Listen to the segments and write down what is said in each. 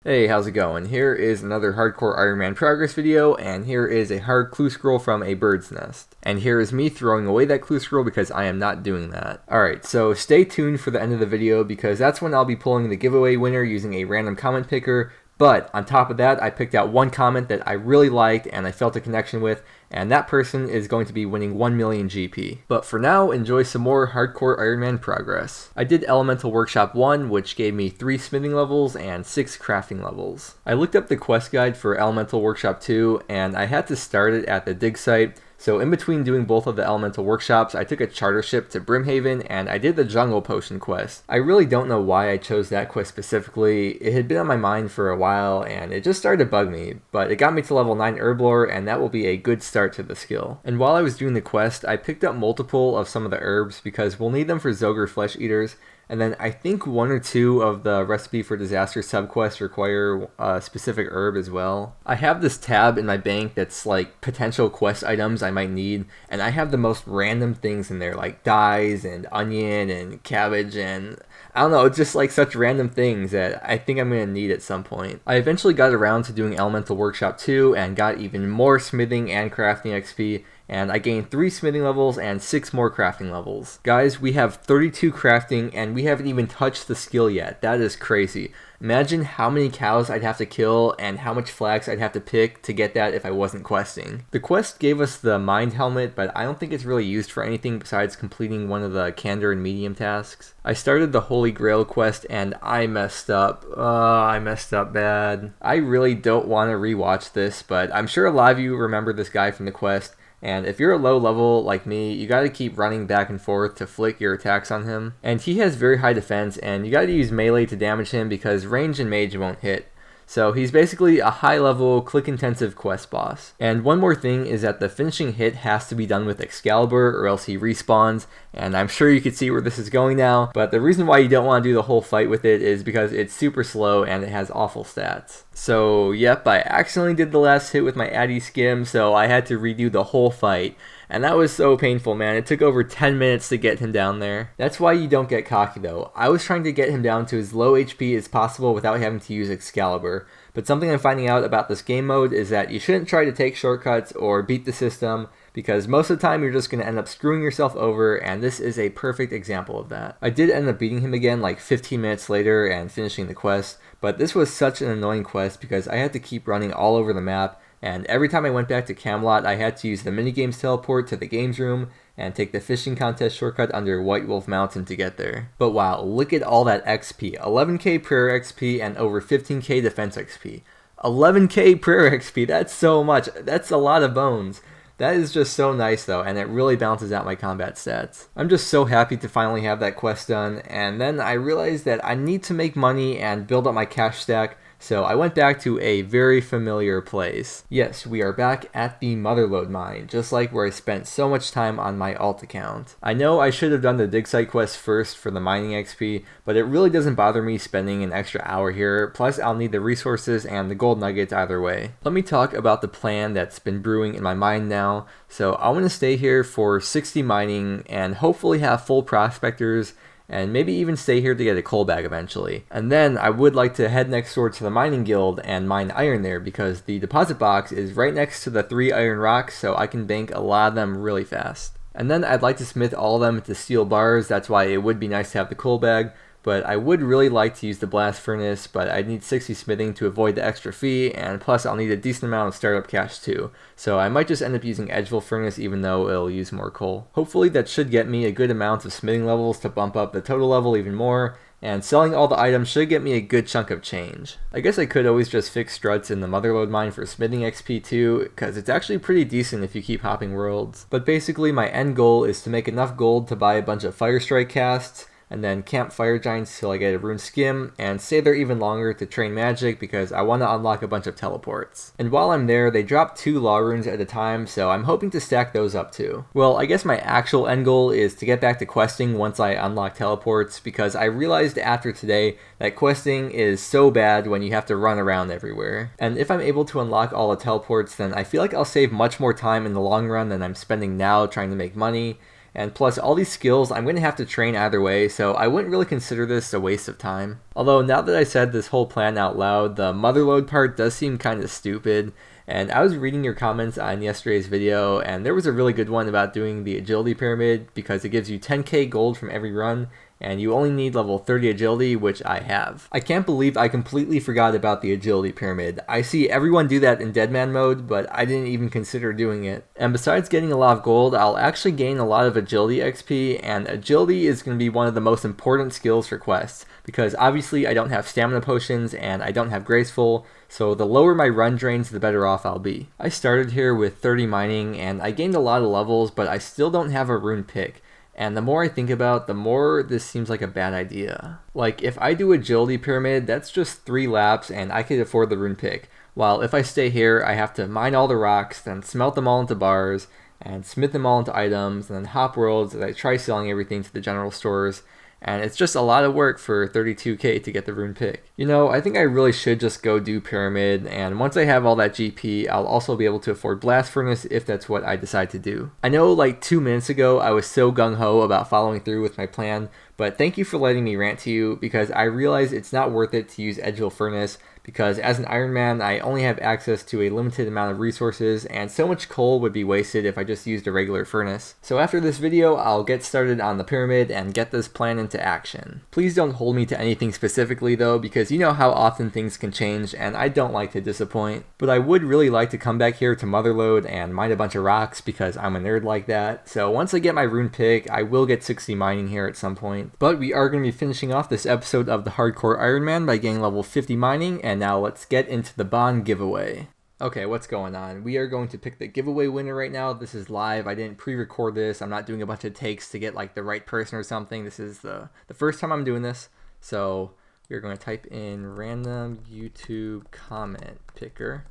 Hey, how's it going? Here is another Hardcore Iron Man progress video, and here is a hard clue scroll from a bird's nest. And here is me throwing away that clue scroll because I am not doing that. Alright, so stay tuned for the end of the video because that's when I'll be pulling the giveaway winner using a random comment picker. But on top of that, I picked out one comment that I really liked and I felt a connection with, and that person is going to be winning 1 million GP. But for now, enjoy some more Hardcore Iron Man progress. I did Elemental Workshop 1, which gave me 3 smithing levels and 6 crafting levels. I looked up the quest guide for Elemental Workshop 2, and I had to start it at the dig site. So in between doing both of the elemental workshops, I took a charter ship to Brimhaven and I did the jungle potion quest. I really don't know why I chose that quest specifically. It had been on my mind for a while and it just started to bug me, but it got me to level 9 herblore and that will be a good start to the skill. And while I was doing the quest, I picked up multiple of some of the herbs because we'll need them for Zogre flesh eaters. And then I think 1 or 2 of the Recipe for Disaster subquests require a specific herb as well. I have this tab in my bank that's like potential quest items I might need, and I have the most random things in there like dyes and onion and cabbage and I don't know, it's just like such random things that I think I'm going to need at some point. I eventually got around to doing Elemental Workshop 2 and got even more smithing and crafting XP, and I gained 3 smithing levels and 6 more crafting levels. Guys, we have 32 crafting and we haven't even touched the skill yet. That is crazy. Imagine how many cows I'd have to kill and how much flax I'd have to pick to get that if I wasn't questing. The quest gave us the mind helmet, but I don't think it's really used for anything besides completing one of the candor and medium tasks. I started the Holy Grail quest and I messed up. I messed up bad. I really don't want to rewatch this, but I'm sure a lot of you remember this guy from the quest. And if you're a low level like me, you gotta keep running back and forth to flick your attacks on him. And he has very high defense, and you gotta use melee to damage him because range and mage won't hit. So he's basically a high level, click intensive quest boss. And one more thing is that the finishing hit has to be done with Excalibur or else he respawns, and I'm sure you can see where this is going now, but the reason why you don't want to do the whole fight with it is because it's super slow and it has awful stats. So yep, I accidentally did the last hit with my Addy Skim, so I had to redo the whole fight. And that was so painful, man. It took over 10 minutes to get him down there. That's why you don't get cocky though. I was trying to get him down to as low HP as possible without having to use Excalibur. But something I'm finding out about this game mode is that you shouldn't try to take shortcuts or beat the system, because most of the time you're just going to end up screwing yourself over, and this is a perfect example of that. I did end up beating him again like 15 minutes later and finishing the quest, but this was such an annoying quest because I had to keep running all over the map, and every time I went back to Camelot I had to use the minigames teleport to the games room and take the fishing contest shortcut under White Wolf Mountain to get there. But wow, look at all that XP. 11k prayer XP and over 15k defense XP. 11k prayer XP, that's so much. That's a lot of bones. That is just so nice though, and it really balances out my combat stats. I'm just so happy to finally have that quest done, and then I realized that I need to make money and build up my cash stack, so I went back to a very familiar place. Yes, we are back at the motherlode mine, just like where I spent so much time on my alt account. I know I should have done the dig site quest first for the mining XP, but it really doesn't bother me spending an extra hour here, plus I'll need the resources and the gold nuggets either way. Let me talk about the plan that's been brewing in my mind now. So I want to stay here for 60 mining and hopefully have full prospectors, and maybe even stay here to get a coal bag eventually. And then I would like to head next door to the mining guild and mine iron there because the deposit box is right next to the 3 iron rocks, so I can bank a lot of them really fast. And then I'd like to smith all of them into steel bars. That's why it would be nice to have the coal bag. But I would really like to use the blast furnace, but I'd need 60 smithing to avoid the extra fee, and plus I'll need a decent amount of startup cash too. So I might just end up using Edgeville furnace even though it'll use more coal. Hopefully that should get me a good amount of smithing levels to bump up the total level even more, and selling all the items should get me a good chunk of change. I guess I could always just fix struts in the motherlode mine for smithing XP too, because it's actually pretty decent if you keep hopping worlds. But basically my end goal is to make enough gold to buy a bunch of fire strike casts, and then camp fire giants till I get a rune skim, and stay there even longer to train magic because I want to unlock a bunch of teleports. And while I'm there, they drop 2 law runes at a time, so I'm hoping to stack those up too. Well, I guess my actual end goal is to get back to questing once I unlock teleports, because I realized after today that questing is so bad when you have to run around everywhere. And if I'm able to unlock all the teleports, then I feel like I'll save much more time in the long run than I'm spending now trying to make money. And plus, all these skills I'm going to have to train either way, so I wouldn't really consider this a waste of time. Although, now that I said this whole plan out loud, the motherlode part does seem kind of stupid. And I was reading your comments on yesterday's video, and there was a really good one about doing the agility pyramid because it gives you 10k gold from every run, and you only need level 30 agility, which I have. I can't believe I completely forgot about the agility pyramid. I see everyone do that in Deadman mode, but I didn't even consider doing it. And besides getting a lot of gold, I'll actually gain a lot of agility XP, and agility is going to be one of the most important skills for quests, because obviously I don't have stamina potions and I don't have graceful, so the lower my run drains, the better off I'll be. I started here with 30 mining, and I gained a lot of levels, but I still don't have a rune pick. And the more I think about, the more this seems like a bad idea. Like, if I do agility pyramid, that's just 3 laps and I could afford the rune pick. While if I stay here, I have to mine all the rocks, then smelt them all into bars, and smith them all into items, and then hop worlds as I try selling everything to the general stores. And it's just a lot of work for 32k to get the rune pick. You know, I think I really should just go do pyramid, and once I have all that GP, I'll also be able to afford blast furnace if that's what I decide to do. I know like 2 minutes ago I was so gung-ho about following through with my plan, but thank you for letting me rant to you, because I realize it's not worth it to use Edgeville Furnace, because as an Iron Man, I only have access to a limited amount of resources, and so much coal would be wasted if I just used a regular furnace. So after this video, I'll get started on the pyramid and get this plan into action. Please don't hold me to anything specifically though, because you know how often things can change, and I don't like to disappoint. But I would really like to come back here to Motherlode and mine a bunch of rocks, because I'm a nerd like that. So once I get my rune pick, I will get 60 mining here at some point. But we are going to be finishing off this episode of the Hardcore Iron Man by getting level 50 mining, and now let's get into the bond giveaway. Okay, what's going on? We are going to pick the giveaway winner right now. This is live. I didn't pre-record this. I'm not doing a bunch of takes to get like the right person or something. This is the first time I'm doing this. So we're going to type in random YouTube comment picker.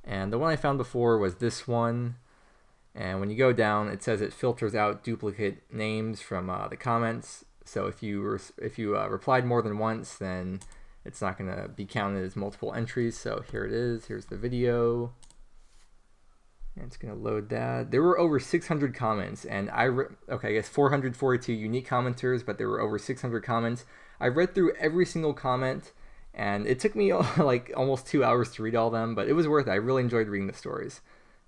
And the one I found before was this one. And when you go down, it says it filters out duplicate names from the comments. So if you replied more than once, then it's not going to be counted as multiple entries. So here it is. Here's the video. And it's going to load that. There were over 600 comments, and I guess 442 unique commenters, but there were over 600 comments. I read through every single comment, and it took me like almost 2 hours to read all of them, but it was worth it. I really enjoyed reading the stories.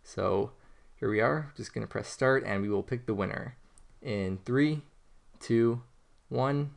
So here we are. Just going to press start, and we will pick the winner in 3, 2, 1.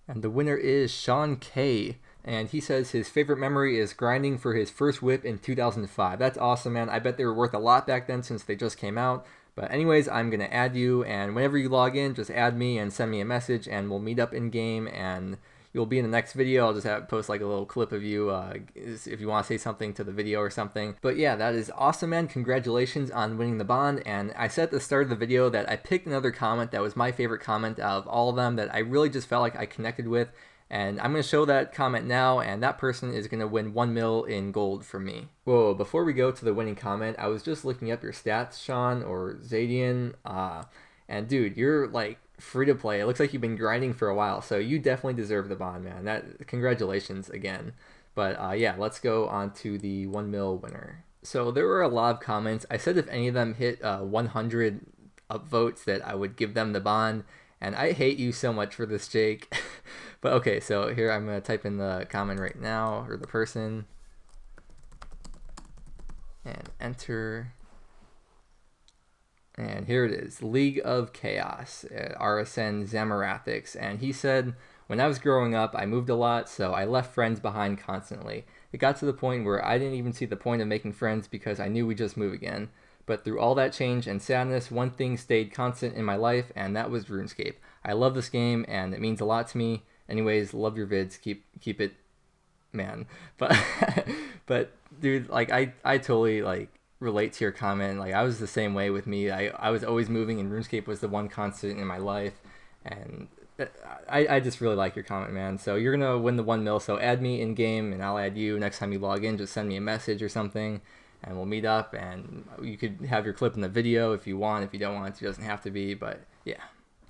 And the winner is Sean K. And he says his favorite memory is grinding for his first whip in 2005. That's awesome, man. I bet they were worth a lot back then since they just came out. But anyways, I'm going to add you. And whenever you log in, just add me and send me a message. And we'll meet up in-game. And you'll be in the next video. I'll just post like a little clip of you if you want to say something to the video or something. But yeah, that is awesome, man. Congratulations on winning the bond. And I said at the start of the video that I picked another comment that was my favorite comment out of all of them that I really just felt like I connected with. And I'm going to show that comment now, and that person is going to win 1 mil in gold from me. Whoa, before we go to the winning comment, I was just looking up your stats, Sean, or Zadian. And dude, you're like free to play. It looks like you've been grinding for a while, so you definitely deserve the bond, man. Congratulations again. But yeah, let's go on to the 1 mil winner. So there were a lot of comments. I said if any of them hit 100 upvotes that I would give them the bond, and I hate you so much for this, Jake. But okay, so here I'm going to type in the comment right now, or the person, and enter. And here it is, League of Chaos, RSN Zamarathics. And he said, when I was growing up, I moved a lot, so I left friends behind constantly. It got to the point where I didn't even see the point of making friends because I knew we'd just move again. But through all that change and sadness, one thing stayed constant in my life, and that was RuneScape. I love this game, and it means a lot to me. Anyways, love your vids. Keep it, man. But dude, like I totally like relate to your comment. Like I was the same way with me. I was always moving, and RuneScape was the one constant in my life. And I just really like your comment, man. So you're gonna win the 1 mil. So add me in game, and I'll add you next time you log in. Just send me a message or something, and we'll meet up. And you could have your clip in the video if you want. If you don't want, it doesn't have to be. But yeah.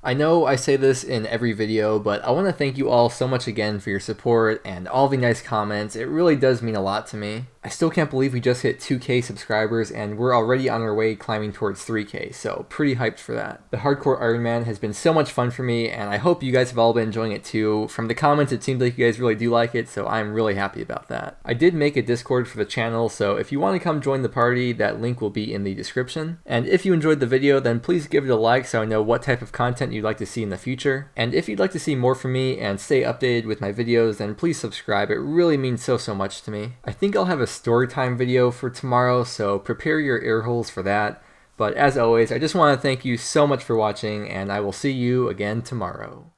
I know I say this in every video, but I want to thank you all so much again for your support and all the nice comments. It really does mean a lot to me. I still can't believe we just hit 2K subscribers and we're already on our way climbing towards 3K, so pretty hyped for that. The Hardcore Iron Man has been so much fun for me, and I hope you guys have all been enjoying it too. From the comments, it seems like you guys really do like it, so I'm really happy about that. I did make a Discord for the channel, so if you want to come join the party, that link will be in the description. And if you enjoyed the video, then please give it a like so I know what type of content you'd like to see in the future. And if you'd like to see more from me and stay updated with my videos, then please subscribe. It really means so much to me. I think I'll have a story time video for tomorrow, so prepare your ear holes for that. But as always, I just want to thank you so much for watching, and I will see you again tomorrow.